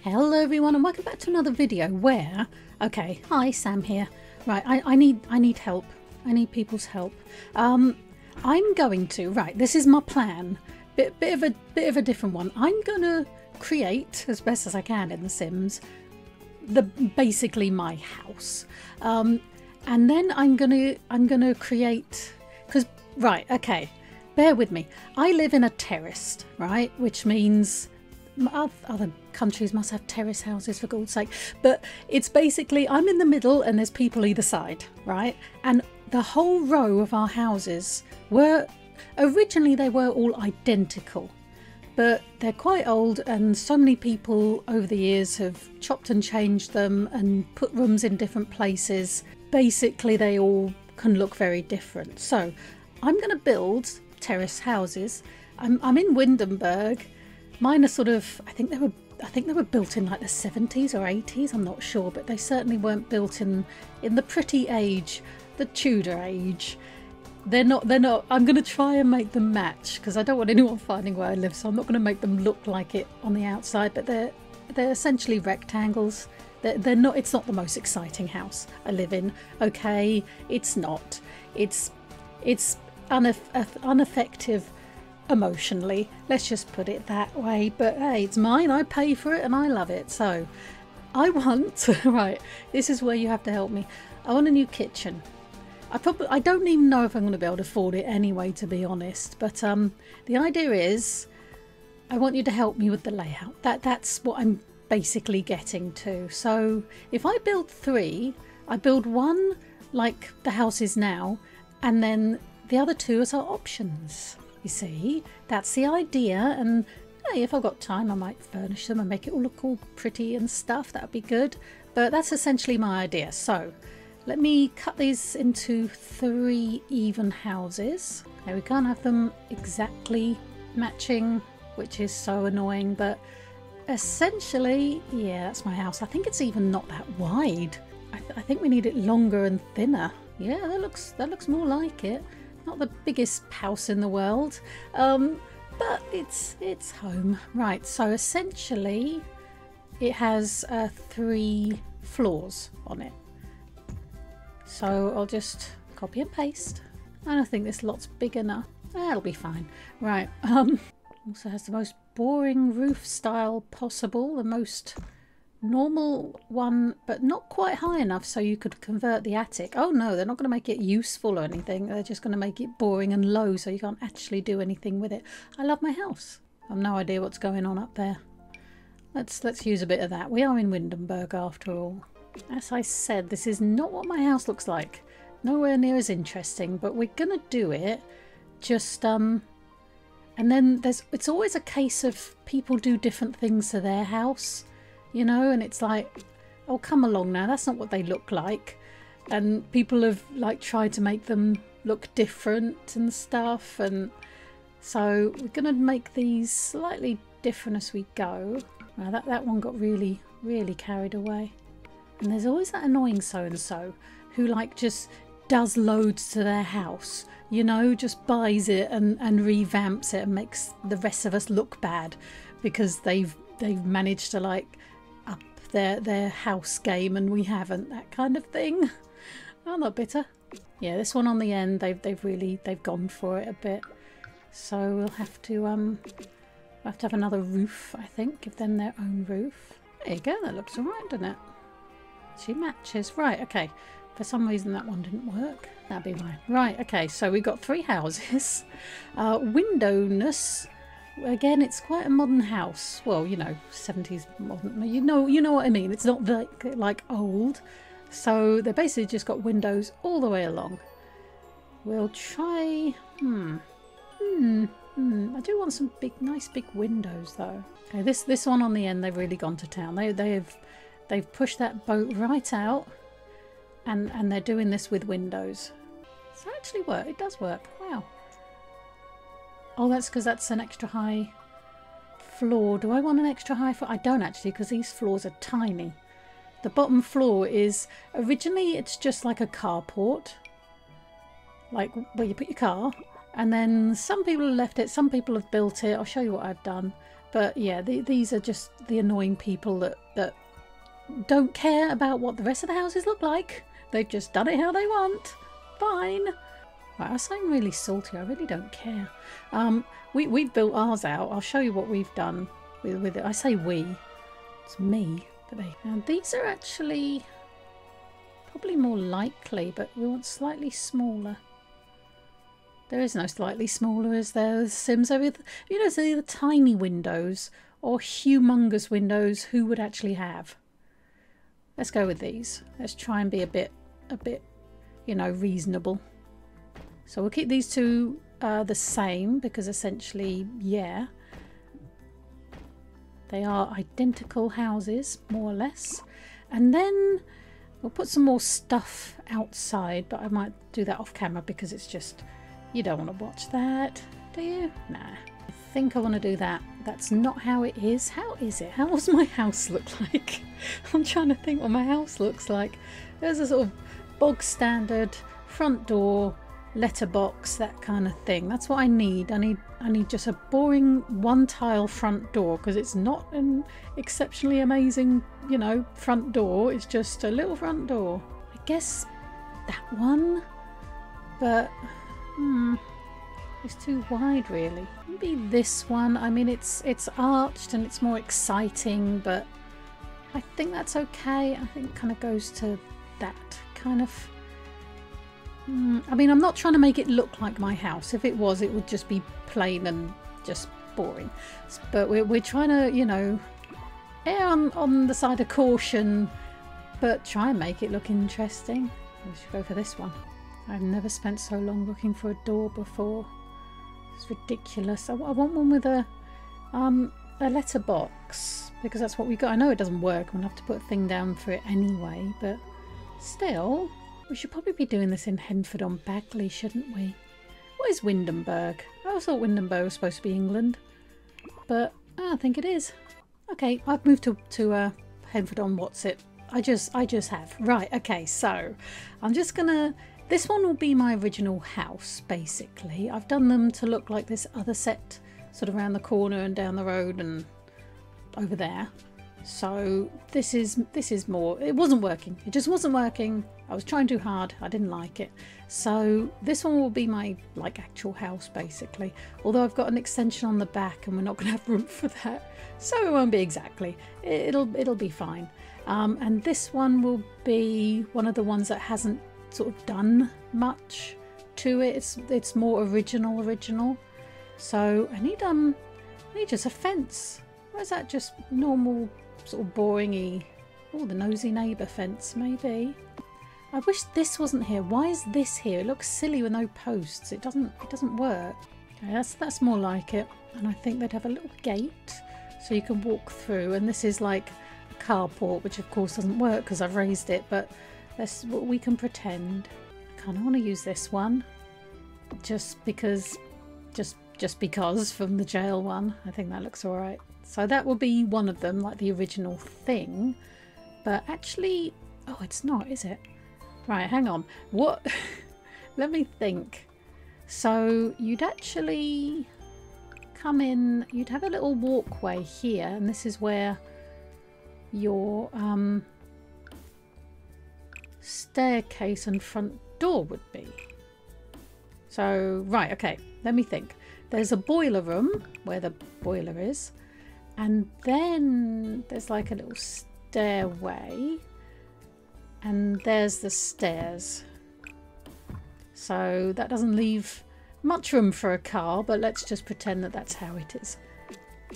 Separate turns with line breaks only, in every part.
Hello everyone and welcome back to another video where, okay, hi, Sam here. Right, I need help. I need people's help. I'm going to, right, this is my plan. Bit of a different one. I'm gonna create as best as I can in The Sims basically my house. And then I'm gonna create, because right, okay, bear with me. I live in a terraced, right, which means other countries must have terrace houses for God's sake, but it's basically I'm in the middle and there's people either side, right? And the whole row of our houses were originally they were all identical, but they're quite old and so many people over the years have chopped and changed them and put rooms in different places. Basically they all can look very different. So I'm going to build terrace houses. I'm in Windenburg. Mine are sort of, I think they were built in like the 70s or 80s, I'm not sure, but they certainly weren't built in the pretty age, the Tudor age. They're not, I'm going to try and make them match because I don't want anyone finding where I live, so I'm not going to make them look like it on the outside, but they're essentially rectangles. They're not, it's not the most exciting house I live in. Okay, it's not. It's ineffective emotionally, let's just put it that way, but hey, it's mine, I pay for it and I love it. So I want right, this is where you have to help me. I want a new kitchen. I don't even know if I'm going to be able to afford it anyway, to be honest, but the idea is I want you to help me with the layout. That's what I'm basically getting to. So if I build 3, I build one like the house is now, and then the other 2 as our options. You see, that's the idea, and hey, if I've got time I might furnish them and make it all look all pretty and stuff. That would be good, but that's essentially my idea. So let me cut these into 3 even houses. Now we can't have them exactly matching, which is so annoying, but essentially, yeah, that's my house. I think it's even not that wide. I think we need it longer and thinner. Yeah, that looks more like it. Not the biggest house in the world, but it's home. Right, so essentially it has 3 floors on it. So I'll just copy and paste. And I think this lot's big enough. That'll be fine. Right, also has the most boring roof style possible, the most normal one, but not quite high enough so you could convert the attic. Oh no, they're not going to make it useful or anything. They're just going to make it boring and low so you can't actually do anything with it. I love my house. I've no idea what's going on up there. Let's use a bit of that. We are in Windenburg after all. As I said, this is not what my house looks like. Nowhere near as interesting, but we're going to do it. Just and then it's always a case of people do different things to their house. You know, and it's like, oh, come along now, that's not what they look like. And people have like tried to make them look different and stuff, and so we're gonna make these slightly different as we go. Now that one got really carried away. And there's always that annoying so-and-so who like just does loads to their house, you know, just buys it and revamps it and makes the rest of us look bad because they've managed to like up their house game and we haven't, that kind of thing. I'm not bitter. Yeah, this one on the end, they've gone for it a bit. So we'll have to have another roof, I think, give them their own roof. There you go, that looks alright, doesn't it? She matches. Right, okay. For some reason that one didn't work. That'd be fine. Right, okay, so we've got 3 houses. Windowness. Again, it's quite a modern house. Well, you know, 70s modern. You know what I mean. It's not like old. So they basically just got windows all the way along. We'll try. I do want some nice big windows though. Okay, this one on the end, they've really gone to town. They've pushed that boat right out, and they're doing this with windows. So it actually work. It does work. Wow. Oh, that's because that's an extra high floor. Do I want an extra high floor? I don't actually, because these floors are tiny. The bottom floor is, originally it's just like a carport, like where you put your car, and then some people have left it, some people have built it. I'll show you what I've done. But yeah, these are just the annoying people that don't care about what the rest of the houses look like. They've just done it how they want. Fine. Right, I sound really salty. I really don't care. We've built ours out. I'll show you what we've done with it. I say we. It's me. And these are actually probably more likely, but we want slightly smaller. There is no slightly smaller, is there? The Sims over, you know, the tiny windows or humongous windows. Who would actually have? Let's go with these. Let's try and be a bit, you know, reasonable. So we'll keep these two the same because essentially, yeah, they are identical houses, more or less. And then we'll put some more stuff outside, but I might do that off camera because it's just, you don't want to watch that, do you? Nah. I think I want to do that. That's not how it is. How is it? How does my house look like? I'm trying to think what my house looks like. There's a sort of bog standard front door, letterbox, that kind of thing. That's what I need. I need just a boring one tile front door because it's not an exceptionally amazing, you know, front door. It's just a little front door. I guess that one, but it's too wide really. Maybe this one. I mean, it's arched and it's more exciting, but I think that's okay. I think it kind of goes to that kind of. I mean, I'm not trying to make it look like my house. If it was, it would just be plain and just boring. But we're trying to, you know, err on the side of caution, but try and make it look interesting. We should go for this one. I've never spent so long looking for a door before. It's ridiculous. I want one with a letterbox because that's what we got. I know it doesn't work. I'm gonna have to put a thing down for it anyway, but still. We should probably be doing this in Henford-on-Bagley, shouldn't we? What is Windenburg? I always thought Windenburg was supposed to be England, but I think it is. Okay, I've moved to Henford-on-What's-it. I just have. Right, okay, so I'm just gonna... This one will be my original house, basically. I've done them to look like this other set, sort of around the corner and down the road and over there. So this is more, it wasn't working. It just wasn't working. I was trying too hard. I didn't like it. So this one will be my like actual house basically. Although I've got an extension on the back and we're not going to have room for that. So it won't be exactly. It'll be fine. And this one will be one of the ones that hasn't sort of done much to it. It's more original. So I need just a fence. Or is that just normal sort of boring-y? Oh, the nosy neighbour fence, maybe. I wish this wasn't here. Why is this here? It looks silly with no posts. It doesn't work. Okay, that's more like it. And I think they'd have a little gate so you can walk through. And this is like a carport, which of course doesn't work because I've raised it. But we can pretend. I kind of want to use this one, just because from the jail one. I think that looks all right. So that will be one of them, like the original thing. But actually, oh, it's not, is it? Right, hang on. What? Let me think. So you'd actually come in, you'd have a little walkway here, and this is where your staircase and front door would be. So, right, okay, let me think. There's a boiler room where the boiler is, and then there's like a little stairway, and there's the stairs. So that doesn't leave much room for a car, but let's just pretend that that's how it is.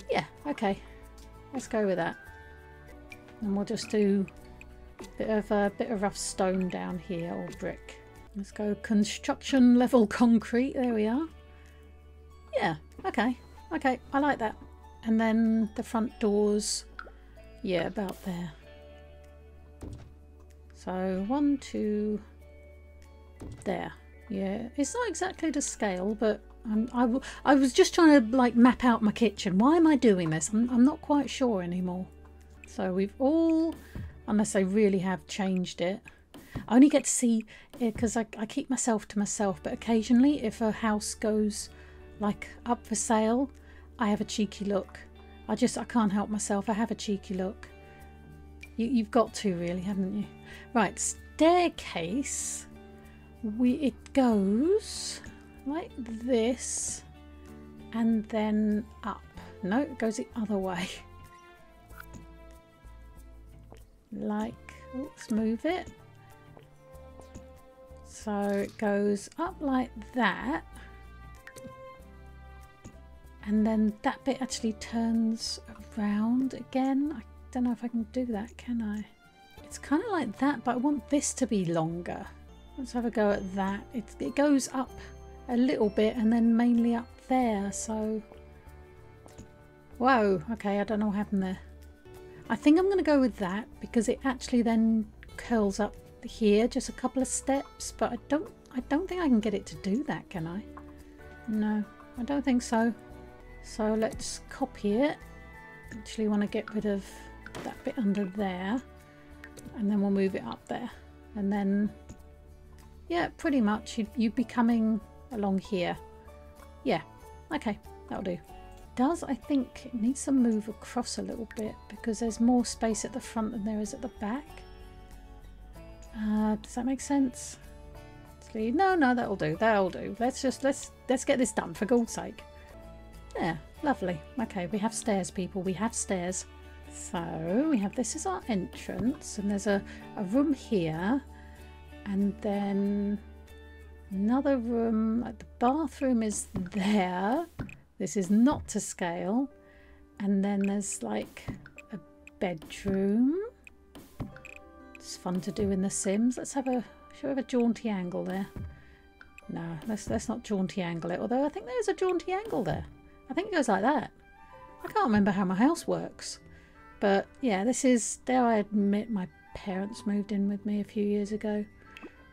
Yeah, okay, let's go with that. And we'll just do a bit of rough stone down here, or brick. Let's go construction level concrete. There we are. Yeah, okay, I like that. And then the front doors, yeah, about there. So 1, 2, there. Yeah, it's not exactly to scale, but I was just trying to like map out my kitchen. Why am I doing this? I'm not quite sure anymore. So we've all, unless they really have changed it. I only get to see it because I keep myself to myself, but occasionally if a house goes like up for sale, I have a cheeky look. I can't help myself. I have a cheeky look. You've got to really, haven't you? Right, staircase. It goes like this and then up. No, it goes the other way. Like, let's move it. So it goes up like that. And then that bit actually turns around again. I don't know if I can do that, can I? It's kind of like that, but I want this to be longer. Let's have a go at that. It goes up a little bit and then mainly up there, so... Whoa, okay, I don't know what happened there. I think I'm going to go with that because it actually then curls up here just a couple of steps, but I don't think I can get it to do that, can I? No, I don't think so. So let's copy it. Actually want to get rid of that bit under there, and then we'll move it up there, and then yeah, pretty much you'd be coming along here. Yeah, okay, that'll do. I think it needs to move across a little bit because there's more space at the front than there is at the back. Does that make sense? No, that'll do. Let's get this done for God's sake. Yeah, lovely. Okay, we have stairs, people. We have stairs. So we have this as our entrance, and there's a room here, and then another room. The bathroom is there. This is not to scale. And then there's like a bedroom. It's fun to do in The Sims. Should we have a jaunty angle there? No, let's not jaunty angle it. Although I think there's a jaunty angle there. I think it goes like that. I can't remember how my house works. But yeah, this is, dare I admit, my parents moved in with me a few years ago.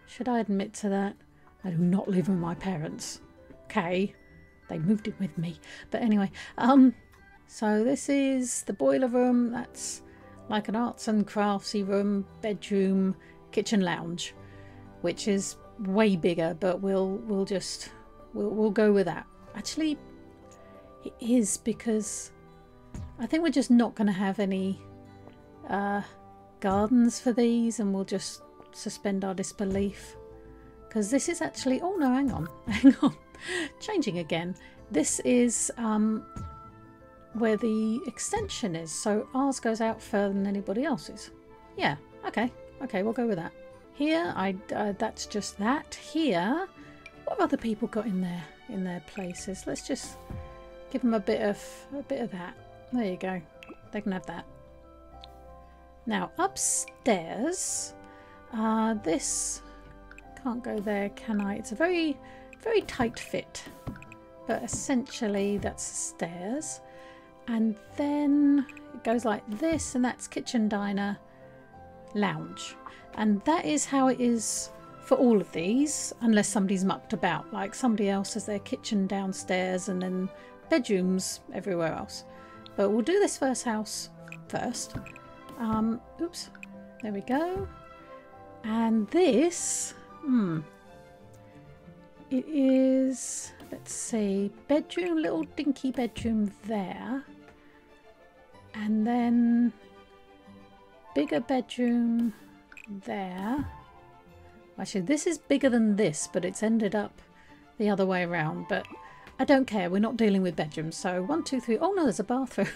Should I admit to that? I do not live with my parents. Okay. They moved in with me. But anyway, so this is the boiler room. That's like an arts and craftsy room, bedroom, kitchen lounge, which is way bigger, but we'll go with that. Actually, it is, because I think we're just not going to have any gardens for these, and we'll just suspend our disbelief. Because this is actually... Oh no, hang on. Changing again. This is where the extension is. So ours goes out further than anybody else's. Yeah, okay. Okay, we'll go with that. Here, that's just that. Here, what have other people got in their places? Let's just give them a bit of that. There you go. They can have that. Now upstairs, this can't go there, can I? It's a very, very tight fit, but essentially that's the stairs, and then it goes like this, and that's kitchen, diner, lounge, and that is how it is for all of these, unless somebody's mucked about, like somebody else has their kitchen downstairs and then bedrooms everywhere else. But we'll do this first house first. Oops, there we go. And this, it is, let's see, bedroom, little dinky bedroom there, and then bigger bedroom there. Actually, this is bigger than this, but it's ended up the other way around, but I don't care, we're not dealing with bedrooms. So 1, 2, 3. Oh no, there's a bathroom.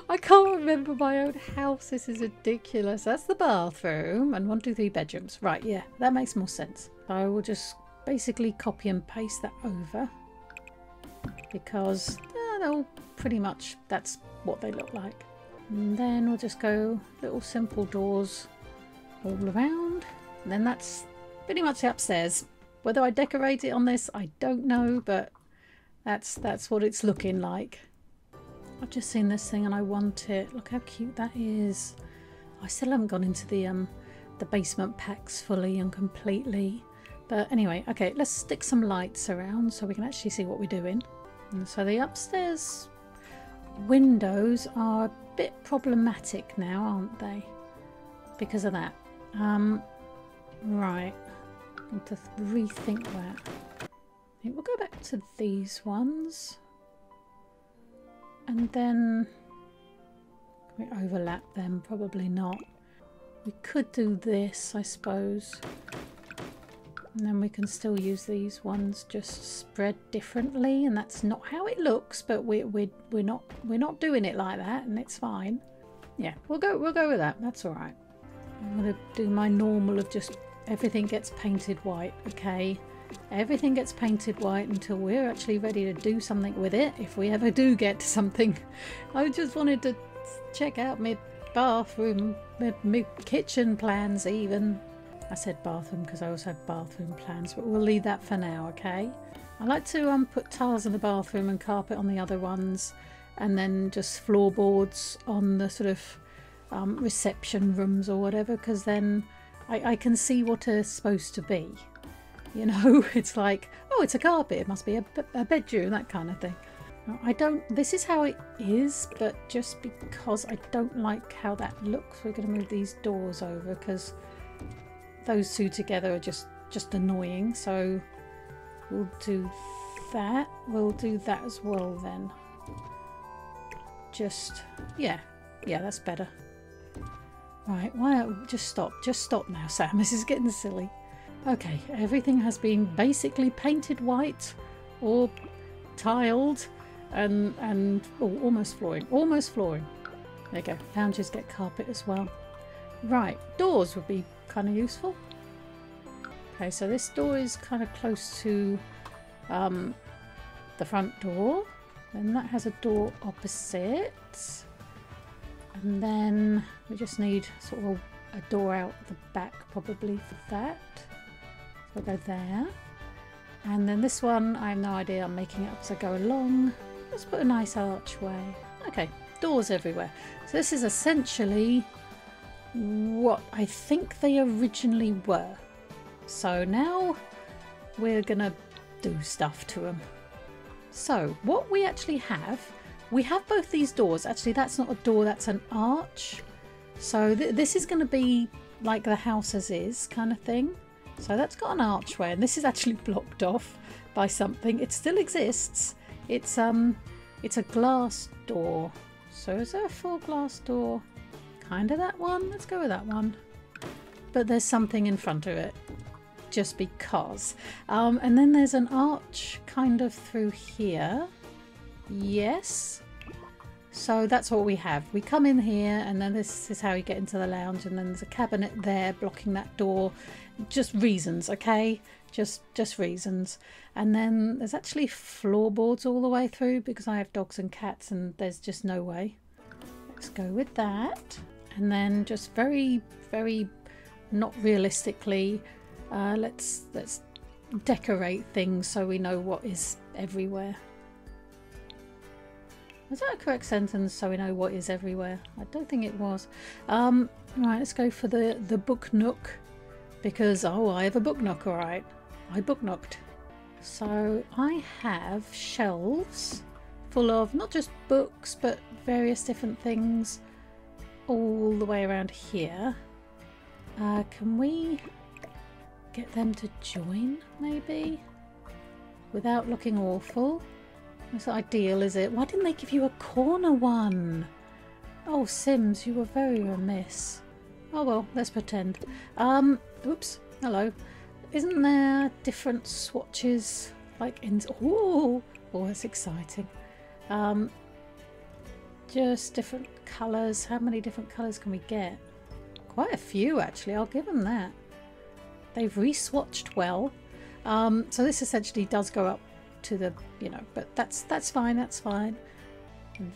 I can't remember my own house. This is ridiculous. That's the bathroom, and 1, 2, 3 bedrooms. Right, yeah, that makes more sense. So I will just basically copy and paste that over, because they'll pretty much, that's what they look like. And then we'll just go little simple doors all around, and then that's pretty much the upstairs. Whether I decorate it on this, I don't know, but that's what it's looking like. I've just seen this thing and I want it. Look how cute that is. I still haven't gone into the basement packs fully and completely. But anyway, okay, let's stick some lights around so we can actually see what we're doing. And so the upstairs windows are a bit problematic now, aren't they? Because of that. Right. I want to rethink that. I think we'll go back to these ones. And then We overlap them, probably not. We could do this, I suppose. And then we can still use these ones just spread differently, and that's not how it looks, but we're not doing it like that, and it's fine. Yeah, we'll go with that. That's all right. I'm gonna do my normal of just everything gets painted white. Okay, everything gets painted white until we're actually ready to do something with it, if we ever do get to something. I just wanted to check out my bathroom, my kitchen plans even. I said bathroom because I also have bathroom plans, but we'll leave that for now, okay? I like to put tiles in the bathroom and carpet on the other ones, and then just floorboards on the sort of reception rooms or whatever, because then I can see what it's supposed to be. You know, it's like, oh, it's a carpet, it must be a bedroom, that kind of thing. This is how it is, but just because I don't like how that looks, we're going to move these doors over, because those two together are just annoying. So we'll do that. We'll do that as well then. Yeah, that's better. Right, just stop now, Sam. This is getting silly. Okay, everything has been basically painted white or tiled and almost flooring. There you go. Lounges get carpet as well. Right, doors would be kind of useful. Okay, so this door is kind of close to the front door, and that has a door opposite, and then we just need sort of a door out the back probably for that. So we'll go there, and then this one I have no idea, I'm making it up as I go along. Let's put a nice archway. Okay, doors everywhere. So this is essentially what I think they originally were. So now we're gonna do stuff to them. So what we actually have, we have both these doors. Actually, that's not a door, that's an arch. So this is going to be like the house as is kind of thing. So that's got an archway, and this is actually blocked off by something. It still exists. It's a glass door. So is there a full glass door? Kind of that one. Let's go with that one. But there's something in front of it, just because. And then there's an arch kind of through here. Yes. So that's what we have. We come in here, and then this is how you get into the lounge, and then there's a cabinet there blocking that door. Just reasons, okay? Just reasons. And then there's actually floorboards all the way through because I have dogs and cats, and there's just no way. Let's go with that. And then just very, very not realistically, let's decorate things so we know what is everywhere. Was that a correct sentence? So we know what is everywhere? I don't think it was. Right, let's go for the book nook, because I have a book nook. All right, I book nooked. So I have shelves full of not just books but various different things all the way around here. Can we get them to join maybe without looking awful? That's not ideal, is it? Why didn't they give you a corner one? Oh, Sims, you were very remiss. Oh well, let's pretend. Oops, hello. Isn't there different swatches? Like in... Oh, that's exciting. Just different colours. How many different colours can we get? Quite a few, actually. I'll give them that. They've re-swatched well. So this essentially does go up to the, but that's fine, that's fine.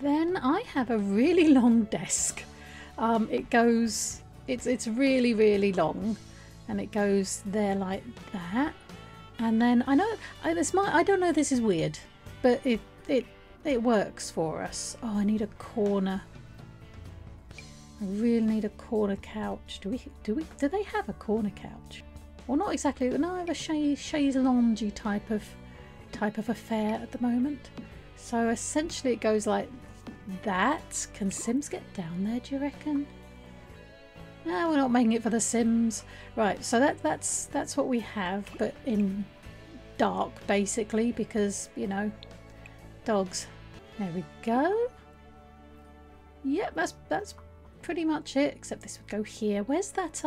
Then I have a really long desk. It's really, really long, and it goes there like that. And then I don't know if this is weird, but it works for us. Oh, I need a corner. I really need a corner couch. Do they have a corner couch? Well, not exactly. No, I have a chaise lounge type of affair at the moment. So essentially it goes like that. Can Sims get down there, do you reckon? No, we're not making it for the Sims. Right, so that's what we have, but in dark basically, because dogs. There we go. yeah, that's pretty much it, except this would go here. Where's that,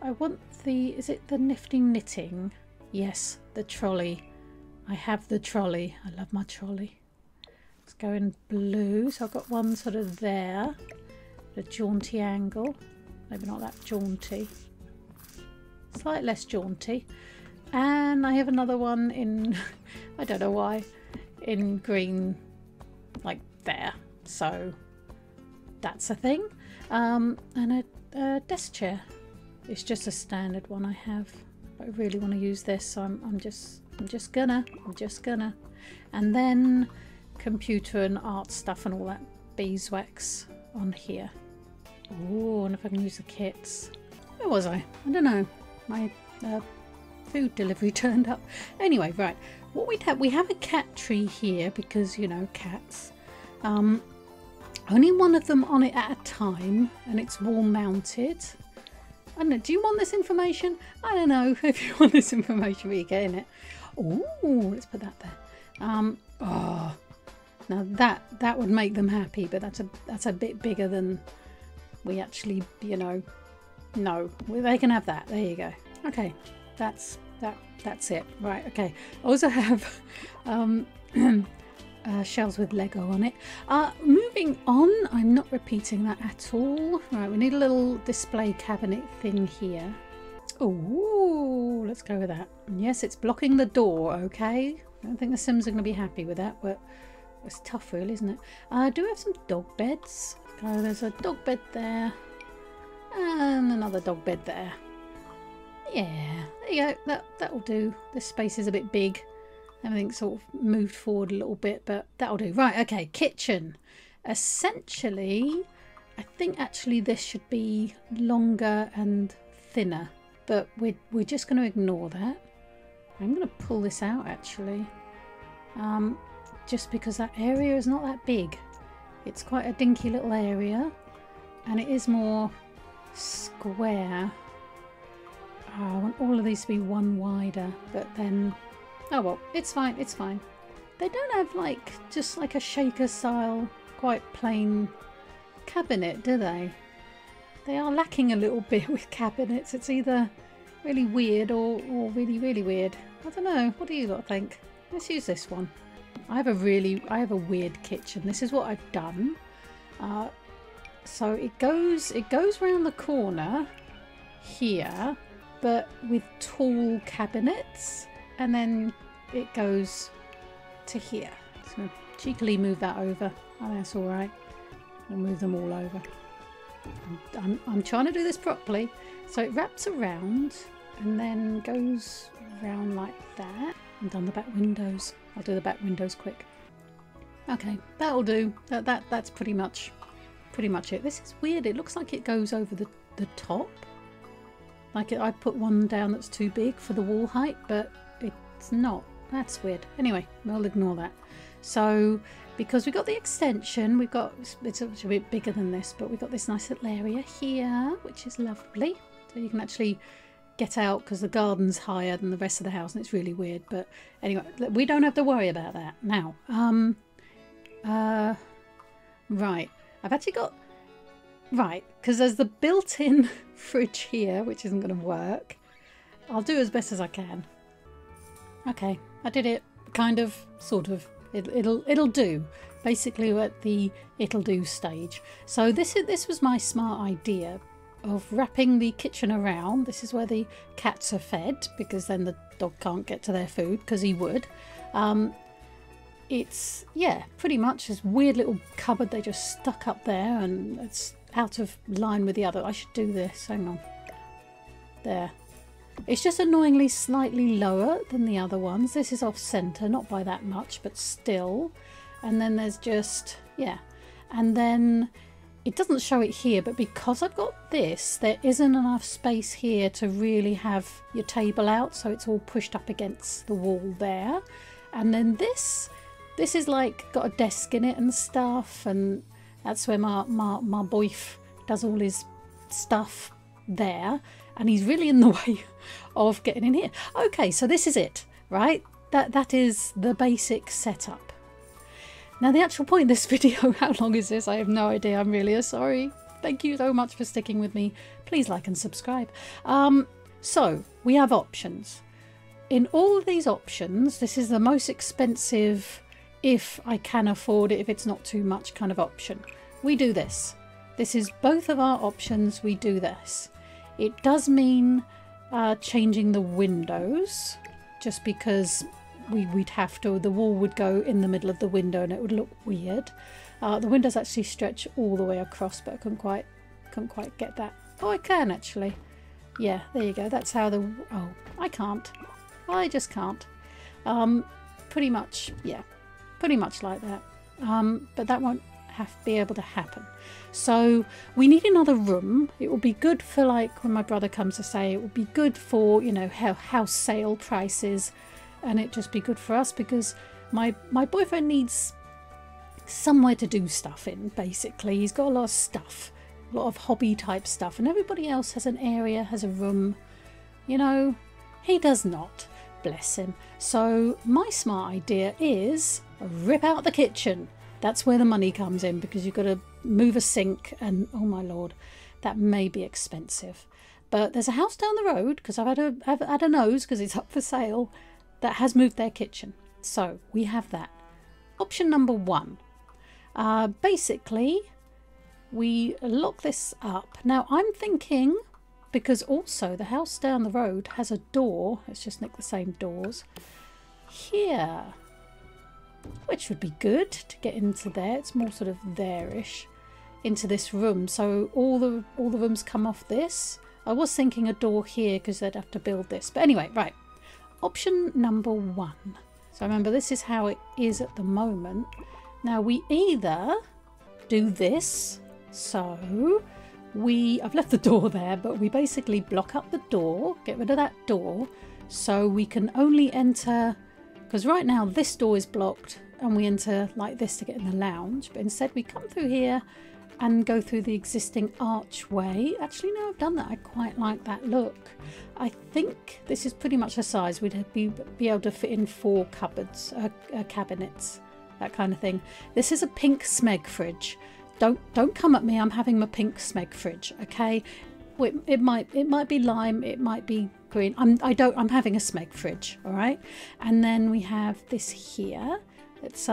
I want the, is it the Nifty Knitting? Yes, the trolley. I have the trolley. I love my trolley. Let's go in blue. So I've got one sort of there, a jaunty angle. Maybe not that jaunty. Slightly less jaunty. And I have another one in, I don't know why, in green, like there. So that's a thing. And a desk chair. It's just a standard one I have. But I really want to use this, so I'm just gonna. And then computer and art stuff and all that beeswax on here. Oh, and if I can use the kits. Where was I? I don't know. My food delivery turned up. Anyway, right. What we have a cat tree here because, you know, cats. Only one of them on it at a time, and it's wall mounted. I don't know, do you want this information? I don't know if you want this information, but you're getting it. Oh, let's put that there. Oh, now that would make them happy, but that's a bit bigger than we actually, you know. No, they can have that. There you go. Okay, that's it. Right. Okay. I also have shelves with Lego on it. Moving on, I'm not repeating that at all. Right, we need a little display cabinet thing here. Oh, let's go with that. And yes, it's blocking the door, okay? I don't think the Sims are going to be happy with that, but it's tough really, isn't it? I do have some dog beds. Oh, there's a dog bed there. And another dog bed there. Yeah, there you go. That'll do. This space is a bit big. Everything's sort of moved forward a little bit, but that'll do. Right, okay, kitchen. Essentially, I think actually this should be longer and thinner, but we're just going to ignore that. I'm going to pull this out actually, just because that area is not that big. It's quite a dinky little area, and it is more square. Oh, I want all of these to be one wider, but then... Oh well, it's fine, it's fine. They don't have like, just like a shaker style, quite plain cabinet, do they? They are lacking a little bit with cabinets. It's either really weird or really, really weird. I don't know, what do you lot think? Let's use this one. I have a weird kitchen. This is what I've done. So it goes around the corner here, but with tall cabinets. And then it goes to here. Just going to cheekily move that over. Oh, that's all right. I'll move them all over. I'm trying to do this properly. So it wraps around and then goes around like that. I've done the back windows. I'll do the back windows quick. Okay, that'll do. That's pretty much it. This is weird. It looks like it goes over the top. Like I put one down that's too big for the wall height, but it's not. That's weird. Anyway, we'll ignore that. So because we got the extension, it's a bit bigger than this, but we've got this nice little area here, which is lovely. So you can actually get out because the garden's higher than the rest of the house, and it's really weird. But anyway, we don't have to worry about that now. Right. I've actually got... Right, because there's the built-in fridge here, which isn't going to work. I'll do as best as I can. Okay, I did it, kind of, sort of. It'll do. Basically, we're at the it'll do stage. So this was my smart idea of wrapping the kitchen around. This is where the cats are fed, because then the dog can't get to their food, because he would. It's, yeah, pretty much this weird little cupboard they just stuck up there, and it's out of line with the other. I should do this. Hang on. There. It's just annoyingly slightly lower than the other ones. This is off centre, not by that much, but still. And then there's just, yeah. And then it doesn't show it here, but because I've got this, there isn't enough space here to really have your table out. So it's all pushed up against the wall there. And then this is like got a desk in it and stuff, and that's where my boyf does all his stuff there, and he's really in the way of getting in here. Okay, so this is it, right? That is the basic setup. Now the actual point of this video, how long is this? I have no idea. I'm really sorry. Thank you so much for sticking with me. Please like and subscribe. So we have options. In all of these options, this is the most expensive, if I can afford it, if it's not too much kind of option. We do this. This is both of our options. We do this. It does mean changing the windows, just because we'd have to, the wall would go in the middle of the window and it would look weird. The windows actually stretch all the way across, but I couldn't quite get that. Oh, I can actually. Yeah, there you go. That's how the, oh, I can't. I just can't. Pretty much, yeah, pretty much like that. But that won't be able to happen. So we need another room. It will be good for, like, when my brother comes to stay, it will be good for, you know, house sale prices. And it'd just be good for us because my boyfriend needs somewhere to do stuff in, basically. He's got a lot of stuff, a lot of hobby type stuff, and everybody else has an area, has a room. You know, he does not, bless him. So my smart idea is rip out the kitchen. That's where the money comes in, because you've got to move a sink and, oh my lord, that may be expensive. But there's a house down the road, because I've had a nose, because it's up for sale, that has moved their kitchen. So we have that. Option number one. Basically, we lock this up. Now I'm thinking, because also the house down the road has a door. Let's just nick the same doors here, which would be good to get into there. It's more sort of there-ish into this room. So all the rooms come off this. I was thinking a door here because they'd have to build this. But anyway, right. Option number one. So remember, this is how it is at the moment. Now we either do this. So I've left the door there, but we basically block up the door, get rid of that door, so we can only enter, because right now this door is blocked and we enter like this to get in the lounge, but instead we come through here and go through the existing archway. Actually, no, I've done that. I quite like that look. I think this is pretty much the size. We'd be able to fit in 4 cupboards, cabinets, that kind of thing. This is a pink Smeg fridge. Don't come at me. I'm having my pink Smeg fridge, okay? It might be lime, it might be green. I'm having a Smeg fridge, all right? And then we have this here. Let's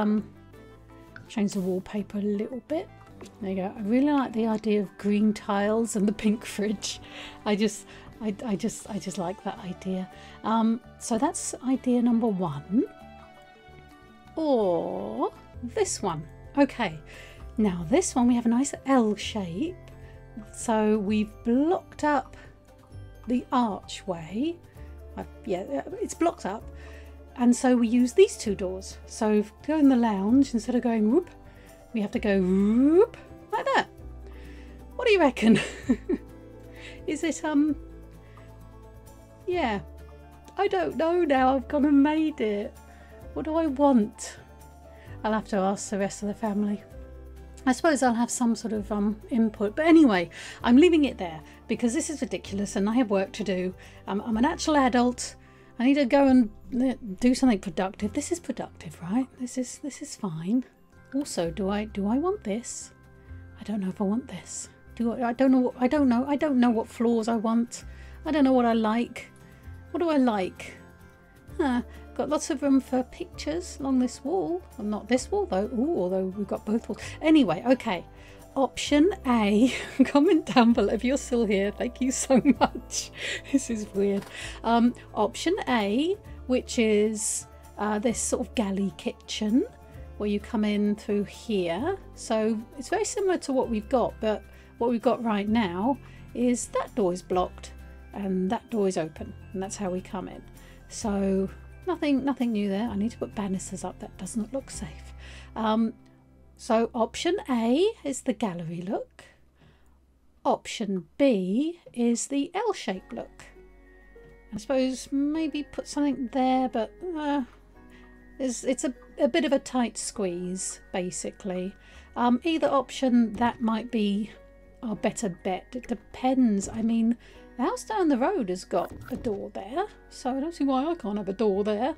change the wallpaper a little bit. There you go. I really like the idea of green tiles and the pink fridge. I just like that idea. So that's idea number one. Or this one. Okay. Now this one, we have a nice L shape. So we've blocked up the archway. Yeah, it's blocked up. And so we use these 2 doors. So to go in the lounge, instead of going whoop, we have to go whoop, like that. What do you reckon? Is it, yeah, I don't know now. I've gone and made it. What do I want? I'll have to ask the rest of the family. I suppose I'll have some sort of input. But anyway, I'm leaving it there because this is ridiculous and I have work to do. I'm an actual adult. I need to go and do something productive. This is productive, right? This is fine. Also, do I want this? I don't know if I want this. I don't know what floors I want. I don't know what I like. What do I like? Got lots of room for pictures along this wall. Well, not this wall though. Ooh, although we've got both walls. Anyway, okay. Option A. Comment down below if you're still here. Thank you so much. This is weird. Option A, which is this sort of galley kitchen where you come in through here. So it's very similar to what we've got, but what we've got right now is that door is blocked and that door is open, and that's how we come in. So nothing new there. I need to put banisters up. That does not look safe. So option A is the gallery look. Option B is the L-shaped look. I suppose maybe put something there, but it's a bit of a tight squeeze, basically. Either option, that might be our better bet. It depends. I mean, the house down the road has got a door there, so I don't see why I can't have a door there.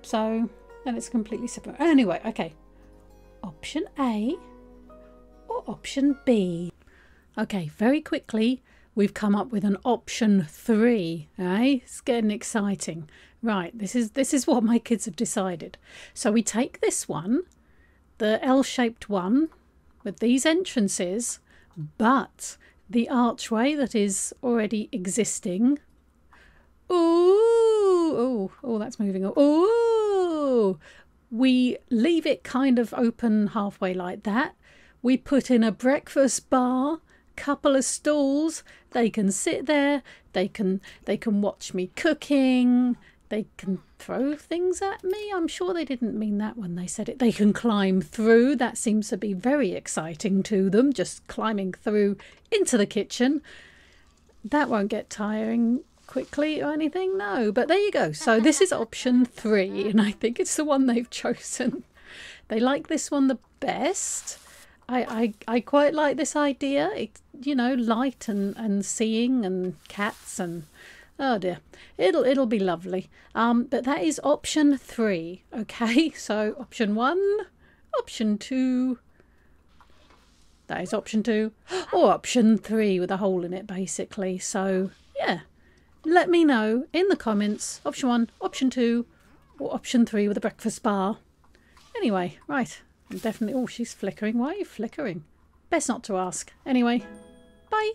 So then it's completely separate. Anyway, okay. option A or option B? Okay, very quickly, we've come up with an option 3. It's getting exciting. Right, this is what my kids have decided. So we take this one, the L-shaped one, with these entrances, but the archway that is already existing. Ooh, oh, that's moving. Ooh, we leave it kind of open halfway like that. We put in a breakfast bar, couple of stools. They can sit there. They can watch me cooking. They can throw things at me. I'm sure they didn't mean that when they said it. They can climb through. That seems to be very exciting to them, just climbing through into the kitchen. That won't get tiring quickly or anything, no. But there you go. So this is option 3, and I think it's the one they've chosen. They like this one the best. I quite like this idea. It's, you know, light and seeing and cats and... oh dear, it'll be lovely. But that is option 3. Okay, so option 1, option 2. That is option 2, or option 3 with a hole in it, basically. So yeah, let me know in the comments. Option 1, option 2, or option 3 with a breakfast bar. Anyway, right. I'm definitely... oh, she's flickering. Why are you flickering? Best not to ask. Anyway, bye.